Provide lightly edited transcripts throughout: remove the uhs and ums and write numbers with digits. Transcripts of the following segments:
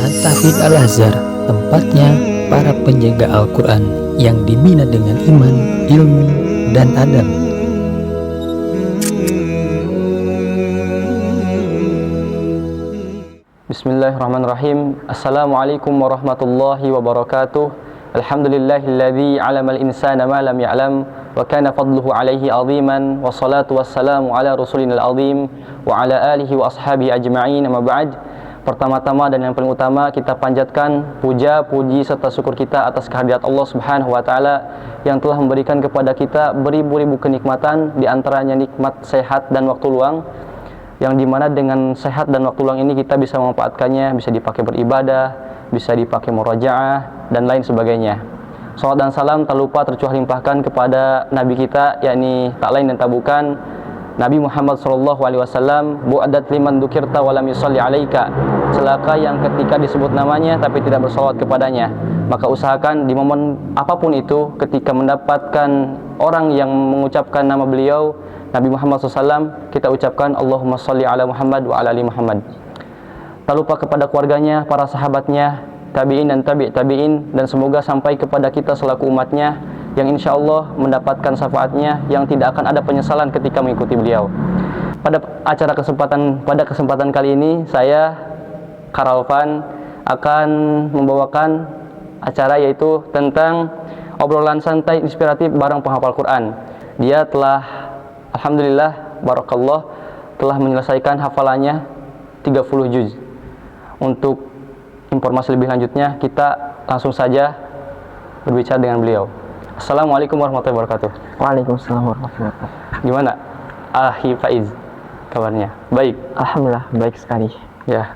At-Tahfidz Al-Azhar, tempatnya para penjaga Al-Quran yang dibina dengan iman, ilmu, dan adab. Bismillahirrahmanirrahim. Assalamualaikum warahmatullahi wabarakatuh. Alhamdulillahilladzi 'alamal insana ma lam ya'lam wa kana fadluhu 'alaihi 'aziman, wassalatu wassalamu ala rasulil azim wa ala alihi wa ashabihi ajma'in. Amma ba'd. Pertama-tama dan yang paling utama, kita panjatkan puja, puji serta syukur kita atas kehadirat Allah Subhanahu wa taala yang telah memberikan kepada kita beribu-ribu kenikmatan, di antaranya nikmat sehat dan waktu luang, yang dimana dengan sehat dan waktu luang ini kita bisa memanfaatkannya, bisa dipakai beribadah, bisa dipakai murojaah, dan lain sebagainya. Salawat dan salam tak lupa tercurah limpahkan kepada Nabi kita, yakni tak lain dan tak bukan Nabi Muhammad SAW. Bu'adat liman dukirta walam yusalli alaika, celaka yang ketika disebut namanya tapi tidak bersalawat kepadanya. Maka usahakan di momen apapun itu, ketika mendapatkan orang yang mengucapkan nama beliau Nabi Muhammad SAW, kita ucapkan Allahumma salli ala Muhammad wa ala ali Muhammad. Tak lupa kepada keluarganya, para sahabatnya, tabi'in dan tabi'in, dan semoga sampai kepada kita selaku umatnya yang insya Allah mendapatkan syafaatnya, yang tidak akan ada penyesalan ketika mengikuti beliau. Pada kesempatan kali ini, saya Karalvan akan membawakan acara yaitu tentang obrolan santai inspiratif bareng penghafal Quran. Dia telah, alhamdulillah, barakallah, telah menyelesaikan hafalannya 30 juz. Untuk informasi lebih lanjutnya, kita langsung saja berbicara dengan beliau. Assalamualaikum warahmatullahi wabarakatuh. Waalaikumsalam warahmatullahi wabarakatuh. Gimana, Ahi Faiz, kabarnya? Baik? Alhamdulillah, baik sekali. Ya,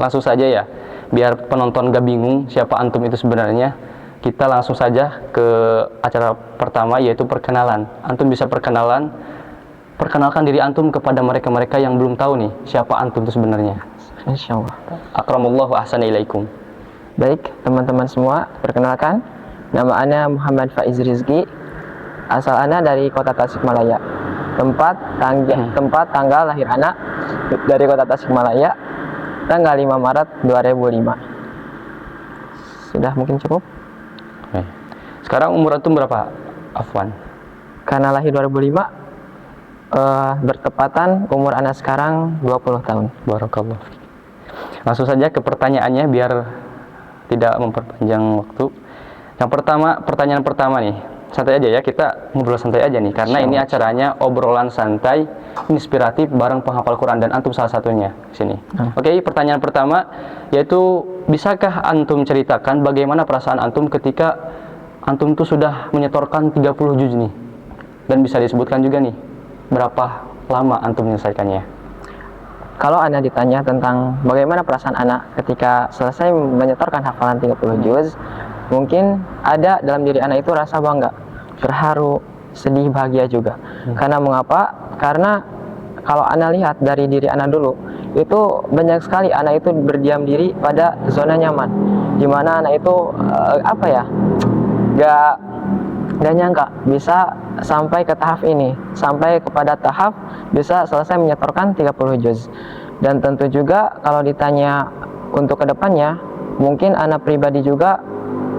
langsung saja ya, biar penonton gak bingung siapa antum itu sebenarnya. Kita langsung saja ke acara pertama, yaitu perkenalan. Antum bisa perkenalkan diri antum kepada mereka-mereka yang belum tahu nih siapa antum itu sebenarnya. Insyaallah. Akramullahu wa ahsana ilaikum. Baik, teman-teman semua, perkenalkan, nama ana Muhammad Faiz Rizki. Asal ana dari kota Tasikmalaya. Tempat tanggal lahir anak dari kota Tasikmalaya, tanggal 5 Maret 2005. Sudah mungkin cukup? Oke. Sekarang umur antum berapa, Afwan? Karena lahir 2005, bertepatan umur anak sekarang 20 tahun. Barakallah. Langsung saja ke pertanyaannya biar tidak memperpanjang waktu. Yang pertama, pertanyaan pertama nih, santai aja ya, kita ngobrol santai aja nih, karena ini acaranya obrolan santai inspiratif bareng penghafal Quran, dan antum salah satunya sini. Oke, pertanyaan pertama yaitu, bisakah antum ceritakan bagaimana perasaan antum ketika antum tuh sudah menyetorkan 30 juz nih, dan bisa disebutkan juga nih berapa lama antum menyelesaikannya? Kalau Anda ditanya tentang bagaimana perasaan anak ketika selesai menyetorkan hafalan 30 juz, mungkin ada dalam diri anak itu rasa bangga, terharu, sedih, bahagia juga. Karena mengapa? Karena kalau Anda lihat dari diri anak dulu, itu banyak sekali anak itu berdiam diri pada zona nyaman, di mana anak itu gak nyangka bisa sampai ke tahap ini, sampai kepada tahap bisa selesai menyetorkan 30 juz. Dan tentu juga kalau ditanya untuk kedepannya, mungkin anak pribadi juga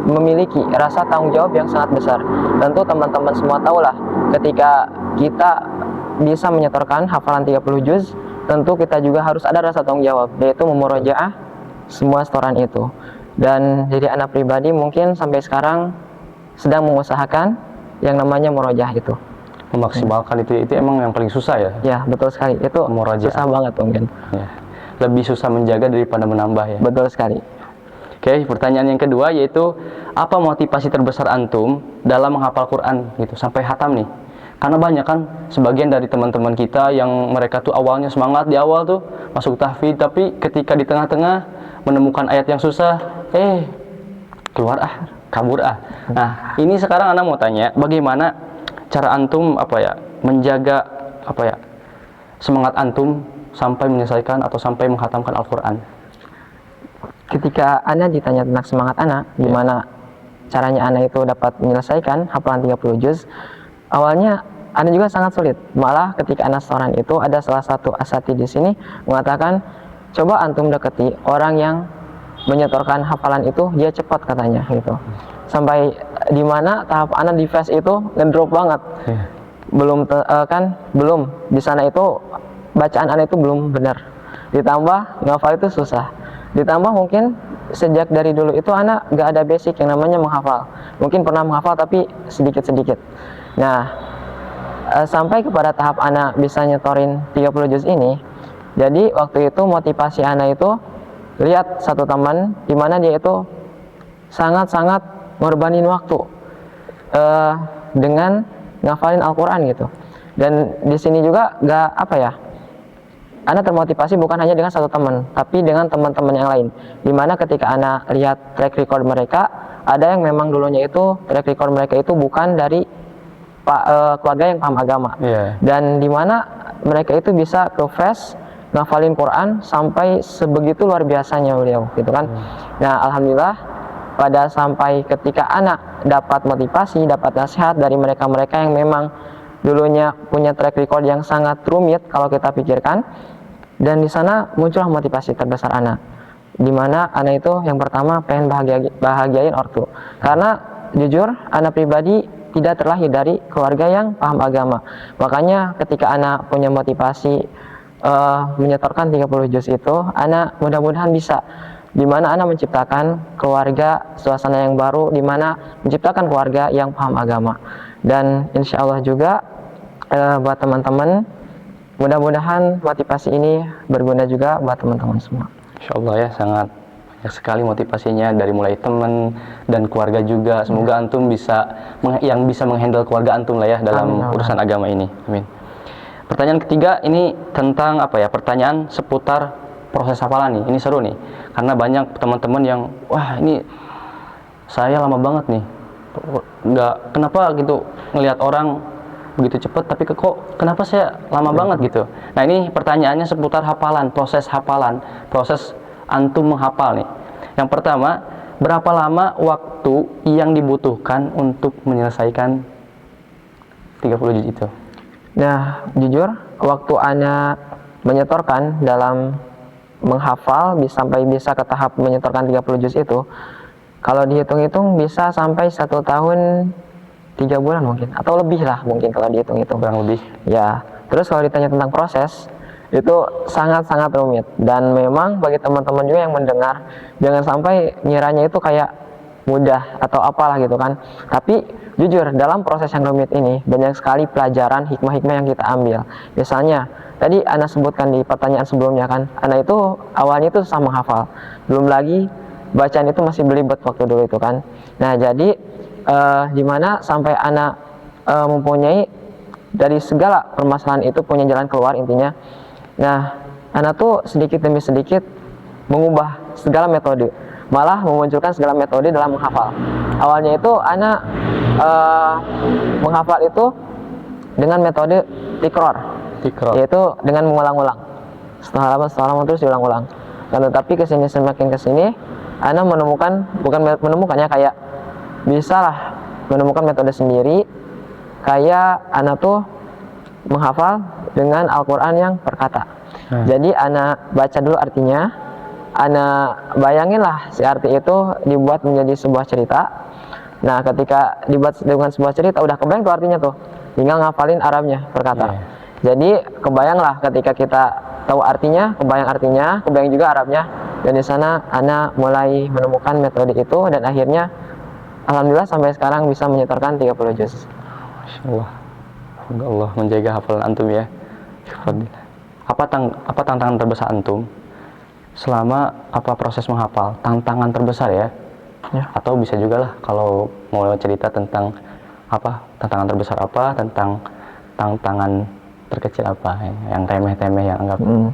memiliki rasa tanggung jawab yang sangat besar. Tentu teman-teman semua tahulah, ketika kita bisa menyetorkan hafalan 30 juz, tentu kita juga harus ada rasa tanggung jawab, yaitu memurojaah semua setoran itu. Dan jadi anak pribadi mungkin sampai sekarang sedang mengusahakan yang namanya murojaah itu. Memaksimalkan itu emang yang paling susah ya? Ya, betul sekali. Itu murojaah. Susah banget mungkin. Ya. Lebih susah menjaga daripada menambah ya? Betul sekali. Oke, pertanyaan yang kedua yaitu, apa motivasi terbesar antum dalam menghafal Quran gitu sampai hatam nih? Karena banyak kan sebagian dari teman-teman kita yang mereka tuh awalnya semangat di awal tuh masuk tahfidz, tapi ketika di tengah-tengah menemukan ayat yang susah, keluar kabur. Nah, ini sekarang anak mau tanya, bagaimana cara antum menjaga semangat antum sampai menyelesaikan atau sampai menghatamkan Al-Quran? Ketika Anda ditanya tentang semangat anak, gimana caranya anak itu dapat menyelesaikan hafalan 30 juz, awalnya Anda juga sangat sulit. Malah ketika anak setoran itu, ada salah satu asatidz di sini mengatakan coba antum deketi orang yang menyetorkan hafalan itu, dia cepat katanya gitu. Sampai di mana tahap ana di fast itu ngedrop banget. Belum di sana itu bacaan ana itu belum benar. Ditambah ngafal itu susah. Ditambah mungkin sejak dari dulu itu ana gak ada basic yang namanya menghafal. Mungkin pernah menghafal tapi sedikit-sedikit. Nah, sampai kepada tahap ana bisa nyetorin 30 juz ini. Jadi waktu itu motivasi ana itu lihat satu teman di mana dia itu sangat-sangat ngorbanin waktu dengan ngafalin Al-Quran gitu. Dan di sini juga gak apa ya, ana termotivasi bukan hanya dengan satu teman, tapi dengan teman-teman yang lain. Dimana ketika ana lihat track record mereka, ada yang memang dulunya itu track record mereka itu bukan dari keluarga yang paham agama. Dan dimana mereka itu bisa ke fast ngafalin Quran sampai sebegitu luar biasanya beliau gitu kan. Nah, alhamdulillah pada sampai ketika anak dapat motivasi, dapat nasihat dari mereka-mereka yang memang dulunya punya track record yang sangat rumit kalau kita pikirkan, dan di sana muncullah motivasi terbesar anak, dimana anak itu yang pertama pengen bahagiain ortu, karena jujur anak pribadi tidak terlahir dari keluarga yang paham agama. Makanya ketika anak punya motivasi menyetorkan 30 juz itu, anak mudah-mudahan bisa, dimana anak menciptakan keluarga, suasana yang baru, dimana menciptakan keluarga yang paham agama. Dan insya Allah juga buat teman-teman, mudah-mudahan motivasi ini berguna juga buat teman-teman semua. Insya Allah ya, sangat banyak sekali motivasinya dari mulai teman dan keluarga juga. Semoga antum bisa menghandle keluarga antum lah ya dalam urusan agama ini. Amin. Pertanyaan ketiga ini tentang apa ya? Pertanyaan seputar proses hafalan nih. Ini seru nih, karena banyak teman-teman yang wah ini saya lama banget nih. Kenapa gitu ngelihat orang begitu cepat, tapi kok kenapa saya lama banget gitu. Nah, ini pertanyaannya seputar hafalan, proses antum menghafal nih. Yang pertama, berapa lama waktu yang dibutuhkan untuk menyelesaikan 30 juz itu? Nah, jujur waktu ana menyetorkan dalam menghafal sampai bisa ke tahap menyetorkan 30 juz itu, kalau dihitung-hitung bisa sampai 1 tahun 3 bulan mungkin, atau lebih lah mungkin kalau dihitung-hitung. Kurang lebih. Ya, terus kalau ditanya tentang proses, itu sangat-sangat rumit. Dan memang bagi teman-teman juga yang mendengar, jangan sampai ngiranya itu kayak mudah atau apalah gitu kan. Tapi jujur, dalam proses yang rumit ini banyak sekali pelajaran, hikmah-hikmah yang kita ambil. Misalnya, tadi Ana sebutkan di pertanyaan sebelumnya kan, Ana itu awalnya itu susah menghafal. Belum lagi bacaan itu masih belibet waktu dulu itu kan. Nah, jadi dimana sampai Ana mempunyai dari segala permasalahan itu punya jalan keluar intinya. Nah, Ana tuh sedikit demi sedikit mengubah segala metode, malah memunculkan segala metode dalam menghafal. Awalnya itu Ana menghafal itu dengan metode tikror, yaitu dengan mengulang-ulang setelah halaman terus diulang-ulang. Dan tetapi kesini semakin kesini, Ana bukan menemukannya kayak bisa lah menemukan metode sendiri, kayak Ana tuh menghafal dengan Al-Quran yang per kata. Jadi Ana baca dulu artinya, Ana bayangin lah si arti itu dibuat menjadi sebuah cerita. Nah, ketika dibuat dengan sebuah cerita, udah kebayang tuh artinya tuh, tinggal ngafalin Arabnya per kata. Jadi kebayang lah ketika kita tahu artinya, kebayang juga Arabnya. Dan di sana Ana mulai menemukan metode itu, dan akhirnya alhamdulillah sampai sekarang bisa menyetorkan 30 juz. Masya Allah. Semoga Allah menjaga hafalan antum ya. Apa tantangan terbesar antum selama proses menghafal? Tantangan terbesar ya? Atau bisa juga lah kalau mau cerita tentang tantangan terbesar apa, tentang tantangan terkecil apa, yang remeh-temeh yang anggap antum.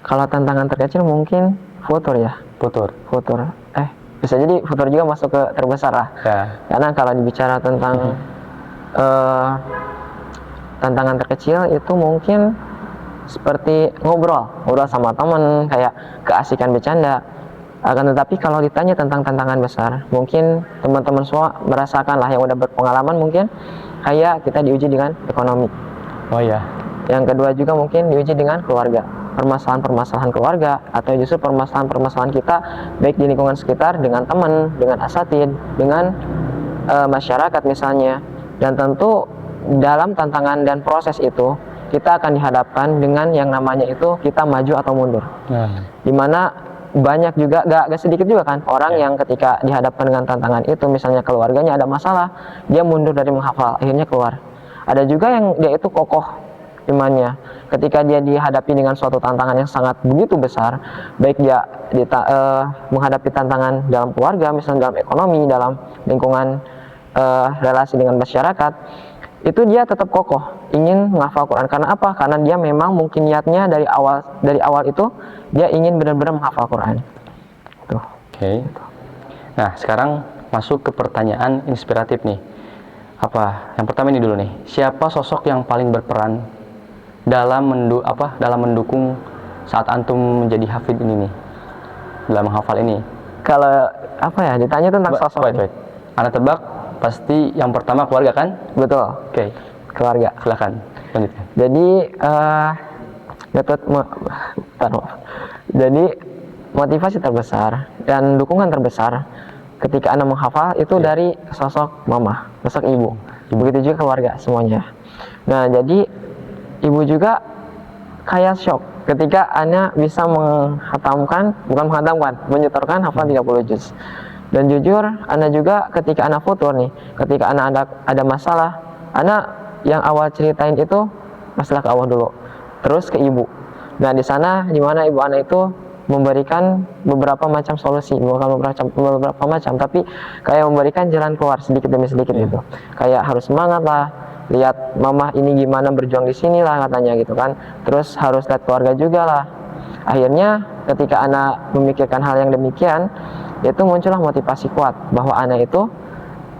Kalau tantangan terkecil mungkin futur ya. Futur. Bisa jadi futur juga masuk ke terbesar lah. Karena kalau dibicara tentang tantangan terkecil itu mungkin seperti ngobrol sama teman, kayak keasikan bercanda. Akan tetapi kalau ditanya tentang tantangan besar, mungkin teman-teman semua merasakan lah, yang udah berpengalaman mungkin kayak kita diuji dengan ekonomi. Oh ya. Yang kedua juga mungkin diuji dengan keluarga. permasalahan-permasalahan keluarga atau justru permasalahan-permasalahan kita baik di lingkungan sekitar, dengan teman, dengan asatid, dengan masyarakat misalnya. Dan tentu dalam tantangan dan proses itu kita akan dihadapkan dengan yang namanya itu kita maju atau mundur. Dimana banyak juga, gak sedikit juga kan orang yang ketika dihadapkan dengan tantangan itu, misalnya keluarganya ada masalah, dia mundur dari menghafal, akhirnya keluar. Ada juga yang dia itu kokoh imannya, ketika dia dihadapi dengan suatu tantangan yang sangat begitu besar, baik dia menghadapi tantangan dalam keluarga, misalnya dalam ekonomi, dalam lingkungan relasi dengan masyarakat, itu dia tetap kokoh ingin menghafal Quran. Karena apa? Karena dia memang mungkin niatnya dari awal itu dia ingin benar-benar menghafal Quran. Tuh. Oke. Nah, sekarang masuk ke pertanyaan inspiratif nih. Apa? Yang pertama ini dulu nih. Siapa sosok yang paling berperan dalam mendukung saat antum menjadi hafid ini nih? Dalam menghafal ini. Kalau apa ya? Ditanya tentang sosok. Wait. Anda tebak pasti yang pertama keluarga kan? Betul. Oke. Keluarga. Silakan lanjutkan. Jadi Jadi motivasi terbesar dan dukungan terbesar ketika Anda menghafal itu dari sosok mama, sosok ibu. Begitu juga keluarga semuanya. Nah, jadi ibu juga kayak shock ketika Anda bisa menyetorkan hafal 30 juz. Dan jujur, Anda juga ketika Anda futur nih, ketika Anda ada masalah, Anda yang awal ceritain itu masalah ke Allah dulu, terus ke ibu. Nah, di sana dimana ibu Anda itu memberikan beberapa macam solusi, bukan beberapa macam, tapi kayak memberikan jalan keluar sedikit demi sedikit gitu. Kayak harus semangat lah, lihat mama ini gimana berjuang di sini lah katanya gitu kan. Terus harus lihat keluarga juga lah. Akhirnya ketika Anda memikirkan hal yang demikian, itu muncullah motivasi kuat bahwa Anda itu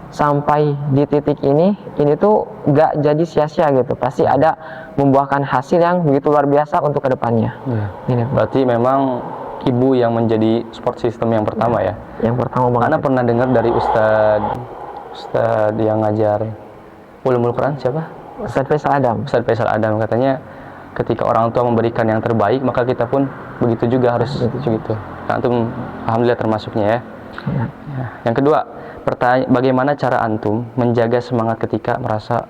sampai di titik ini tuh gak jadi sia-sia gitu, pasti ada membuahkan hasil yang begitu luar biasa untuk kedepannya. Berarti memang ibu yang menjadi support system yang pertama ya? Yang pertama banget. Ana pernah dengar dari Ustadz yang ngajar ulumul Quran, siapa? Ustadz Faisal Adam. Katanya ketika orang tua memberikan yang terbaik, maka kita pun begitu juga harus begitu. Nah, antum alhamdulillah termasuknya ya. Yang kedua, bagaimana cara antum menjaga semangat ketika merasa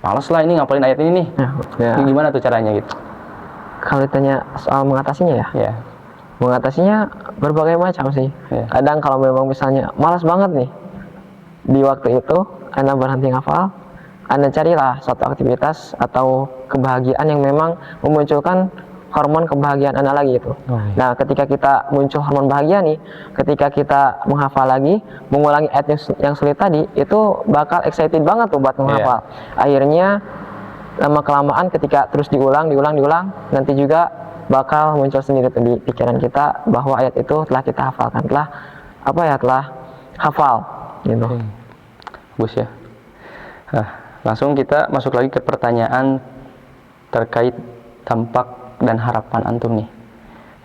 malas lah ini ngapalin ayat ini nih. Gimana tuh caranya gitu? Kalau ditanya soal mengatasinya ya? Mengatasinya berbagai macam sih. Kadang kalau memang misalnya malas banget nih, di waktu itu Anda berhenti ngafal, Anda carilah suatu aktivitas atau kebahagiaan yang memang memunculkan hormon kebahagiaan Anda lagi itu. Nah, ketika kita muncul hormon bahagia nih, ketika kita menghafal lagi, mengulangi ayat yang sulit tadi, itu bakal excited banget tuh buat menghafal. Akhirnya lama-kelamaan ketika terus diulang, nanti juga bakal muncul sendiri tuh di pikiran kita bahwa ayat itu telah kita hafalkan, telah hafal gitu. Bagus ya. Langsung kita masuk lagi ke pertanyaan terkait dampak dan harapan antum nih.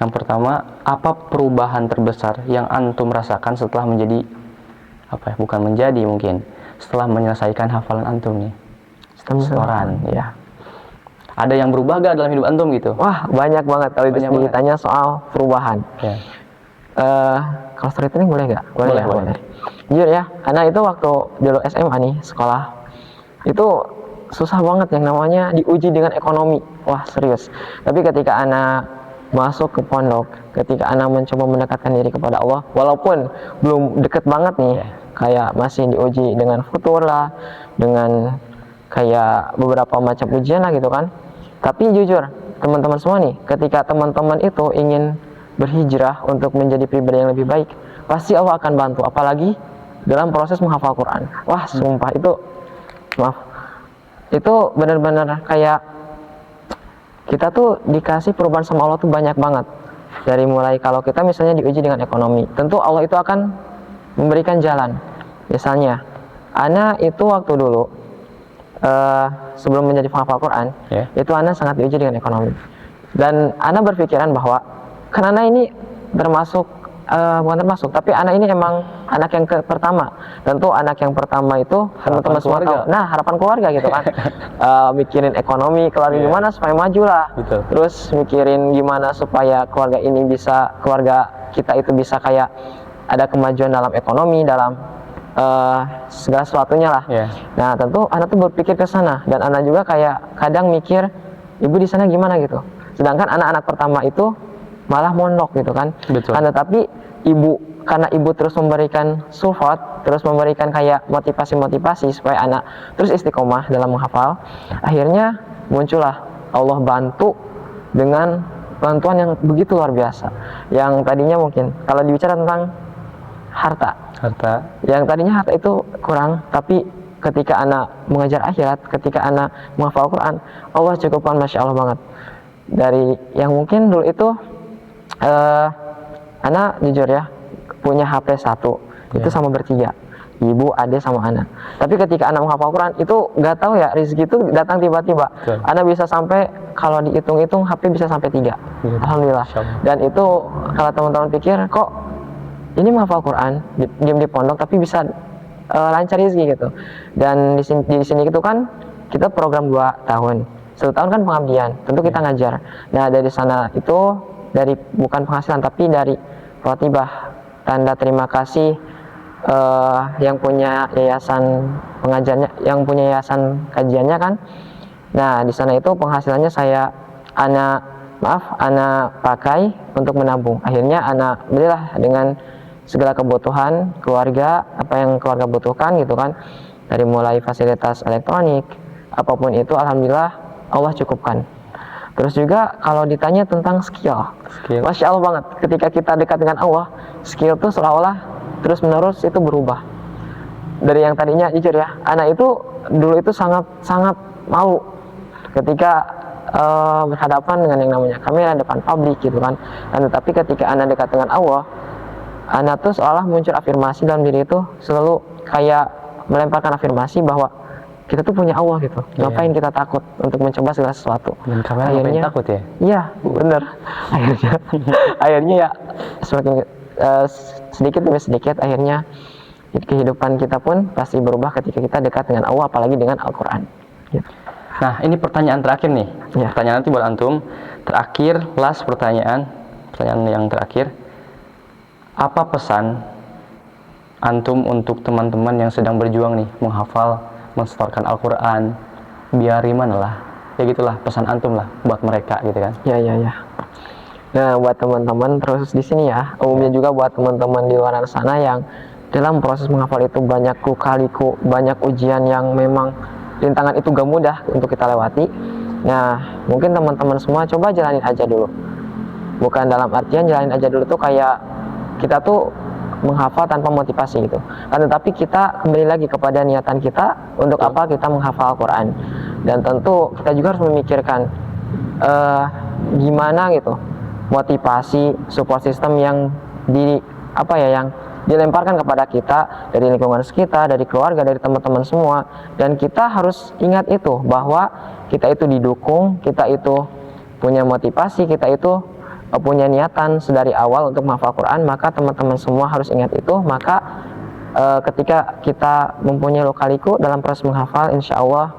Yang pertama, apa perubahan terbesar yang antum rasakan setelah setelah menyelesaikan hafalan antum nih? Setoran ya. Ada yang berubah gak dalam hidup antum gitu? Wah, banyak banget kalau ditanya soal perubahan. Kalau storytelling boleh gak? Boleh. Jujur ya, karena itu waktu dulu SMA nih, sekolah itu susah banget yang namanya diuji dengan ekonomi. Wah, serius. Tapi ketika Ana masuk ke pondok, ketika Ana mencoba mendekatkan diri kepada Allah, walaupun belum deket banget nih, kayak masih diuji dengan futur lah, dengan kayak beberapa macam ujian lah gitu kan. Tapi jujur, teman-teman semua nih, ketika teman-teman itu ingin berhijrah untuk menjadi pribadi yang lebih baik, pasti Allah akan bantu, apalagi dalam proses menghafal Quran. Wah, sumpah itu benar-benar kayak kita tuh dikasih perubahan sama Allah tuh banyak banget. Dari mulai kalau kita misalnya diuji dengan ekonomi, tentu Allah itu akan memberikan jalan. Misalnya, Ana itu waktu dulu sebelum menjadi penghafal Quran, itu Ana sangat diuji dengan ekonomi. Dan Ana berpikiran bahwa kan Ana ini bukan termasuk, tapi Ana ini emang anak yang pertama. Tentu anak yang pertama itu teman-teman semua keluarga. tahu. Nah, harapan keluarga gitu kan. Mikirin ekonomi keluarga gimana supaya maju lah. Betul. Terus mikirin gimana supaya keluarga ini bisa, keluarga kita itu bisa kayak ada kemajuan dalam ekonomi, dalam segala sesuatunya lah. Nah, tentu anak tuh berpikir ke sana, dan anak juga kayak kadang mikir ibu di sana gimana gitu. Sedangkan anak-anak pertama itu malah mondok gitu kan. Betul. Tapi karena ibu terus memberikan support, terus memberikan kayak motivasi supaya anak terus istiqomah dalam menghafal, akhirnya muncullah Allah bantu dengan bantuan yang begitu luar biasa. Yang tadinya mungkin kalau dibicara tentang harta, yang tadinya harta itu kurang, tapi ketika anak mengajar akhirat, ketika anak menghafal Quran, Allah cukupkan, masya Allah banget. Dari yang mungkin dulu itu anak jujur ya punya HP 1 itu sama bertiga, ibu, adik, sama anak. Tapi ketika anak menghafal Quran itu nggak tahu ya, rezeki itu datang tiba-tiba. Anak bisa sampai, kalau dihitung-hitung HP bisa sampai 3. Alhamdulillah. Dan itu kalau teman-teman pikir kok ini menghafal Quran diam di pondok tapi bisa lancar rezeki gitu. Dan di sini itu kan kita program 2 tahun, 1 tahun kan pengabdian, tentu kita ngajar. Nah, dari sana itu dari bukan penghasilan tapi dari rotibah, tanda terima kasih yang punya yayasan pengajarnya, yang punya yayasan kajiannya kan. Nah, di sana itu penghasilannya anak pakai untuk menabung. Akhirnya anak belilah dengan segala kebutuhan keluarga, apa yang keluarga butuhkan gitu kan, dari mulai fasilitas elektronik apapun itu, alhamdulillah Allah cukupkan. Terus juga kalau ditanya tentang skill, masya Allah banget, ketika kita dekat dengan Allah, skill tuh seolah-olah terus menerus itu berubah. Dari yang tadinya jujur ya, anak itu dulu itu sangat malu ketika berhadapan dengan yang namanya kamera depan publik gitu kan. Dan tetapi ketika anak dekat dengan Allah, anak tuh seolah muncul afirmasi dalam diri itu, selalu kayak melemparkan afirmasi bahwa kita tuh punya Allah gitu. Ngapain kita takut untuk mencoba segala sesuatu? Dan akhirnya takut ya? Iya, bener. akhirnya ya semakin sedikit demi sedikit, akhirnya kehidupan kita pun pasti berubah ketika kita dekat dengan Allah, apalagi dengan Al-Quran. Gitu. Nah, ini pertanyaan terakhir nih. Pertanyaan nanti buat antum. Terakhir, last pertanyaan yang terakhir. Apa pesan antum untuk teman-teman yang sedang berjuang nih menghafal, mensetorkan Al-Quran, biar gimana lah, ya gitulah pesan antum lah buat mereka gitu kan. Ya. Nah, buat teman-teman terus di sini ya, umumnya juga buat teman-teman di luar sana yang dalam proses menghafal itu banyak liku, banyak ujian yang memang rintangan itu gak mudah untuk kita lewati. Nah, mungkin teman-teman semua coba jalanin aja dulu. Bukan dalam artian jalanin aja dulu tuh kayak kita tuh menghafal tanpa motivasi gitu. Tetapi kita kembali lagi kepada niatan kita untuk apa kita menghafal Al-Quran. Dan tentu kita juga harus memikirkan gimana gitu motivasi, support system yang yang dilemparkan kepada kita dari lingkungan sekitar, dari keluarga, dari teman-teman semua. Dan kita harus ingat itu, bahwa kita itu didukung, kita itu punya motivasi, kita itu punya niatan sedari awal untuk menghafal Quran. Maka teman-teman semua harus ingat itu. Maka ketika kita mempunyai luka-liku dalam proses menghafal, insya Allah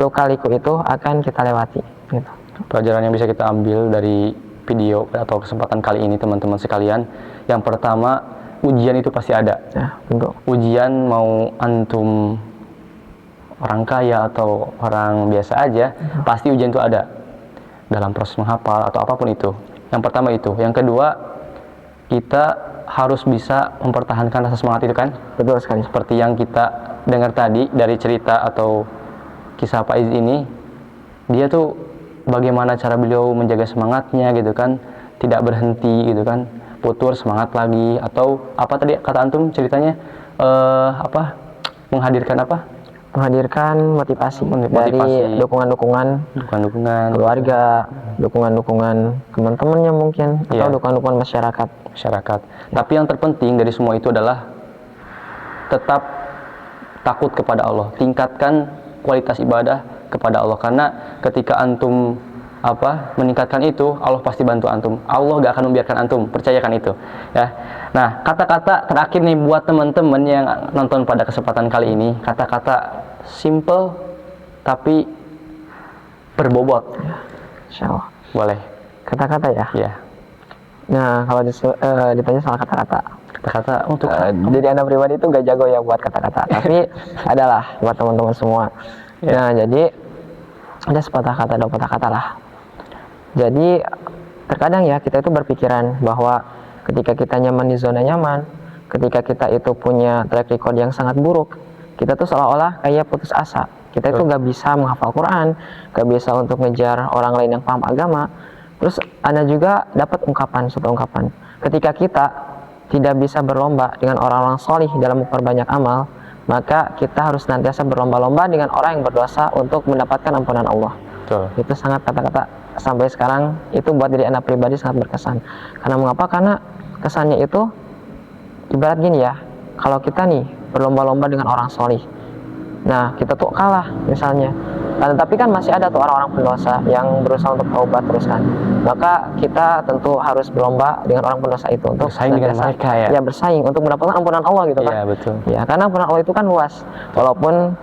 luka-liku itu akan kita lewati gitu. Pelajaran yang bisa kita ambil dari video atau kesempatan kali ini teman-teman sekalian, yang pertama, ujian itu pasti ada ya, tentu. Ujian mau antum orang kaya atau orang biasa aja, pasti ujian itu ada dalam proses menghafal atau apapun itu. Yang pertama itu. Yang kedua, kita harus bisa mempertahankan rasa semangat itu kan. Betul sekali. Seperti yang kita dengar tadi dari cerita atau kisah Pak Iz ini, dia tuh bagaimana cara beliau menjaga semangatnya gitu kan, tidak berhenti gitu kan, putur semangat lagi, atau apa tadi kata antum ceritanya, menghadirkan motivasi dari dukungan-dukungan keluarga, dukungan-dukungan teman-temannya mungkin, atau dukungan-dukungan masyarakat. Tapi yang terpenting dari semua itu adalah tetap takut kepada Allah, tingkatkan kualitas ibadah kepada Allah. Karena ketika antum meningkatkan itu, Allah pasti bantu antum. Allah gak akan membiarkan antum, percayakan itu ya. Nah, kata-kata terakhir nih buat teman-teman yang nonton pada kesempatan kali ini, kata-kata simple tapi berbobot. Insyaallah. Boleh. Kata-kata ya. Ya. Nah, kalau ditanya soal kata-kata, Untuk jadi anak pribadi itu gak jago ya buat kata-kata, tapi adalah buat teman-teman semua. Nah, jadi ada sepatah kata, dua patah kata lah. Jadi terkadang ya kita itu berpikiran bahwa ketika kita nyaman di zona nyaman, ketika kita itu punya track record yang sangat buruk, kita tuh seolah-olah kayak putus asa. Kita itu gak bisa menghafal Quran, gak bisa untuk ngejar orang lain yang paham agama. Terus Anda juga dapat suatu ungkapan. Ketika kita tidak bisa berlomba dengan orang-orang solih dalam memperbanyak amal, maka kita harus senantiasa berlomba-lomba dengan orang yang berdosa untuk mendapatkan ampunan Allah. Betul. Itu sangat kata-kata sampai sekarang itu buat diri anak pribadi sangat berkesan. Karena mengapa? Karena kesannya itu ibarat gini ya, kalau kita nih berlomba-lomba dengan orang solih, nah kita tuh kalah misalnya, tapi kan masih ada tuh orang-orang pendosa yang berusaha untuk taubat terus kan, maka kita tentu harus berlomba dengan orang pendosa itu untuk bersaing dengan mereka ya. Bersaing untuk mendapatkan ampunan Allah gitu kan. Iya, betul. Ya, karena ampunan Allah itu kan luas. Walaupun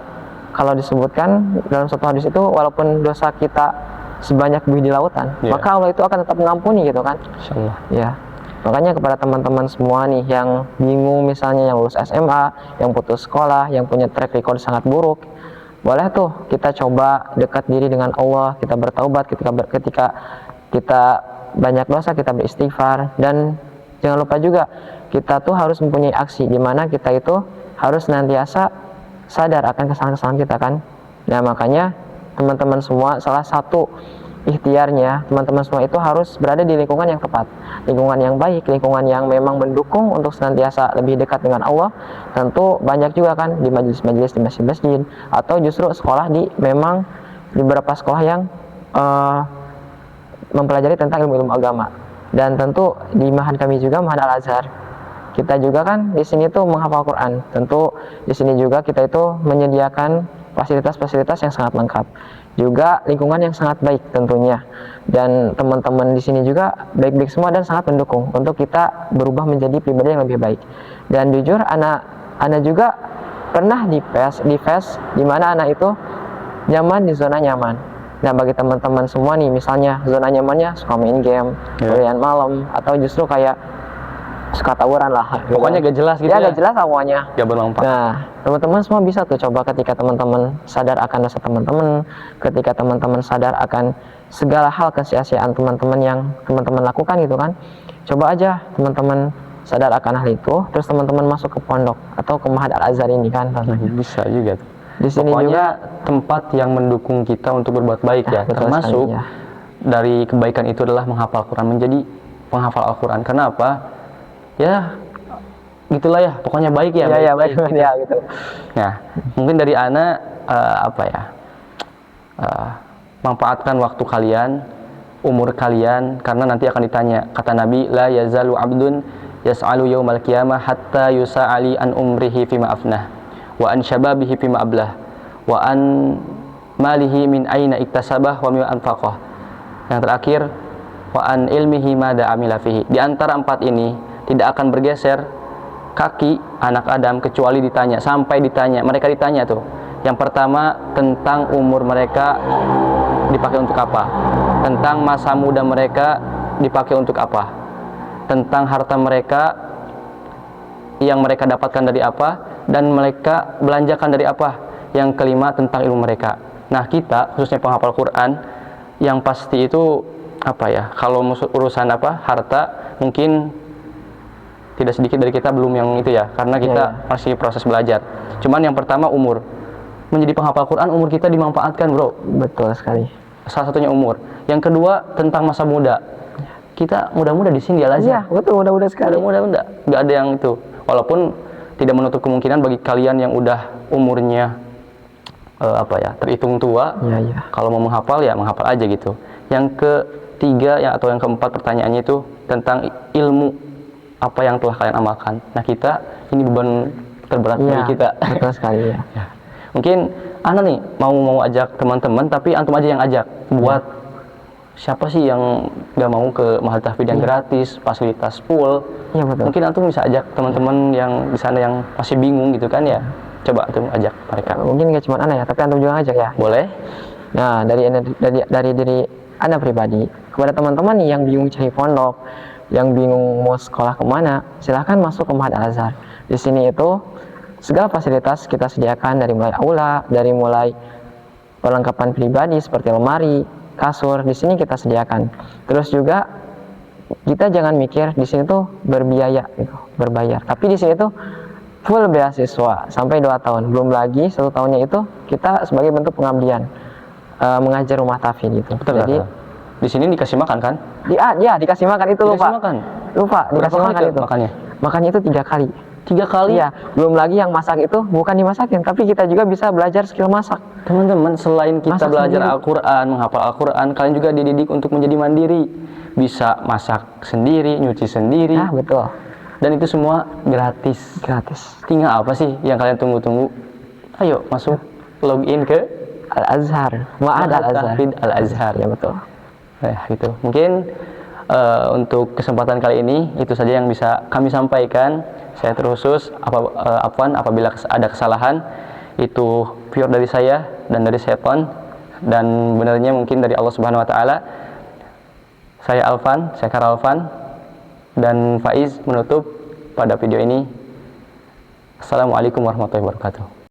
kalau disebutkan dalam satu hadis itu, walaupun dosa kita sebanyak buih di lautan, maka Allah itu akan tetap mengampuni gitu kan. Insyaallah. Ya. Makanya kepada teman-teman semua nih yang bingung, misalnya yang lulus SMA, yang putus sekolah, yang punya track record sangat buruk, boleh tuh kita coba dekat diri dengan Allah, kita bertaubat ketika kita banyak dosa, kita beristighfar, dan jangan lupa juga kita tuh harus mempunyai aksi di mana kita itu harus senantiasa sadar akan kesalahan-kesalahan kita kan. Nah, makanya teman-teman semua, salah satu ikhtiarnya teman-teman semua itu harus berada di lingkungan yang tepat, lingkungan yang baik, lingkungan yang memang mendukung untuk senantiasa lebih dekat dengan Allah. Tentu banyak juga kan di majelis-majelis, di masjid-masjid, atau justru sekolah di beberapa sekolah yang mempelajari tentang ilmu-ilmu agama. Dan tentu di Mahan kami juga, Mahan Al-Azhar, kita juga kan di sini tuh menghafal Quran. Tentu di sini juga kita itu menyediakan fasilitas-fasilitas yang sangat lengkap, juga lingkungan yang sangat baik tentunya, dan teman-teman di sini juga baik-baik semua dan sangat mendukung untuk kita berubah menjadi pribadi yang lebih baik. Dan jujur, anak juga pernah di fest di mana anak itu nyaman di zona nyaman. Nah, bagi teman-teman semua nih, misalnya zona nyamannya suka main game, kuliah malam, atau justru kayak suka tawuran lah, pokoknya gak jelas gitu ya, gak jelas semuanya, gak bermanfaat. Nah, teman-teman semua bisa tuh coba, ketika teman-teman sadar akan dosa teman-teman, ketika teman-teman sadar akan segala hal kesia-siaan teman-teman yang teman-teman lakukan gitu kan, coba aja teman-teman sadar akan hal itu, terus teman-teman masuk ke pondok atau ke Mahat Al-Azhar ini kan. Bisa juga tuh. Di sini pokoknya juga tempat yang mendukung kita untuk berbuat baik ya, termasuk sekali, ya. Dari kebaikan itu adalah menghafal Quran, menjadi penghafal Al-Quran. Kenapa? Ya gitulah ya, pokoknya baik ya. Ya, baik ya gitu. Nah, mungkin dari Ana manfaatkan waktu kalian, umur kalian, karena nanti akan ditanya. Kata Nabi, la yazalu abdun yas'alu yaumal qiyamah hatta yusa'ali an umrihi fima afnah, wa an syababihi fima ablah, wa an malihi min aina iktasabah wa mimma anfaqah. Yang terakhir, wa an ilmihi mada amila fihi. Di antara empat ini tidak akan bergeser kaki anak Adam kecuali ditanya, sampai ditanya. Mereka ditanya tuh. Yang pertama tentang umur mereka dipakai untuk apa, tentang masa muda mereka dipakai untuk apa, tentang harta mereka yang mereka dapatkan dari apa dan mereka belanjakan dari apa. Yang kelima tentang ilmu mereka. Nah, kita khususnya penghafal Quran yang pasti itu kalau urusan harta mungkin tidak sedikit dari kita belum yang itu ya, karena kita masih proses belajar. Cuman yang pertama umur. Menjadi penghafal Quran, umur kita dimanfaatkan, bro. Betul sekali. Salah satunya umur. Yang kedua tentang masa muda. Kita muda-muda di sini Al-Azhar. Iya, betul, muda-muda sekali. Muda-muda. Nggak ada yang itu. Walaupun tidak menutup kemungkinan bagi kalian yang udah umurnya terhitung tua. Iya. Kalau mau menghafal ya menghafal aja gitu. Yang ketiga atau yang keempat pertanyaannya itu tentang ilmu apa yang telah kalian amalkan. Nah, kita ini beban terberat bagi kita. Betul sekali ya. Mungkin Ana nih mau ajak teman-teman, tapi antum aja yang ajak buat siapa sih yang gak mau ke mahal tahfidz yang gratis, fasilitas full? Iya betul. Mungkin antum bisa ajak teman-teman yang di sana yang masih bingung gitu kan ya. Coba antum ajak mereka. Mungkin gak cuma Ana ya, tapi antum juga ngajak ya. Boleh? Nah, dari diri Ana pribadi kepada teman-teman nih yang bingung cari pondok, yang bingung mau sekolah kemana, silahkan masuk ke Ma'had Al-Azhar. Di sini itu segala fasilitas kita sediakan, dari mulai aula, dari mulai perlengkapan pribadi seperti lemari, kasur, di sini kita sediakan. Terus juga kita jangan mikir di sini tuh berbiaya gitu, berbayar. Tapi di sini tuh full beasiswa sampai 2 tahun. Belum lagi 1 tahunnya itu kita sebagai bentuk pengabdian mengajar rumah tahfidz gitu. Betul. Jadi di sini dikasih makan kan? ya dikasih makan itu, Dikasih lupa. makan? Lupa, Berapa dikasih kali makan tuh itu. makannya? Makannya itu 3 kali. 3 kali? Iya, belum lagi yang masak itu bukan dimasakin, tapi kita juga bisa belajar skill masak. Teman-teman, selain kita Masak belajar sendiri. Al-Quran, menghafal Al-Quran, kalian juga dididik untuk menjadi mandiri. Bisa masak sendiri, nyuci sendiri, Nah, betul. dan itu semua gratis. Gratis. Tinggal apa sih yang kalian tunggu-tunggu? Ayo masuk, login ke Al-Azhar, Ma'had Al-Azhar. Tahfidz Al-Azhar. Ya betul. Gitu. Mungkin untuk kesempatan kali ini itu saja yang bisa kami sampaikan. Saya terkhusus apabila ada kesalahan, itu pure dari saya dan dari setan, dan benarnya mungkin dari Allah Subhanahu wa taala. Saya Kara Alvan dan Faiz menutup pada video ini. Assalamualaikum warahmatullahi wabarakatuh.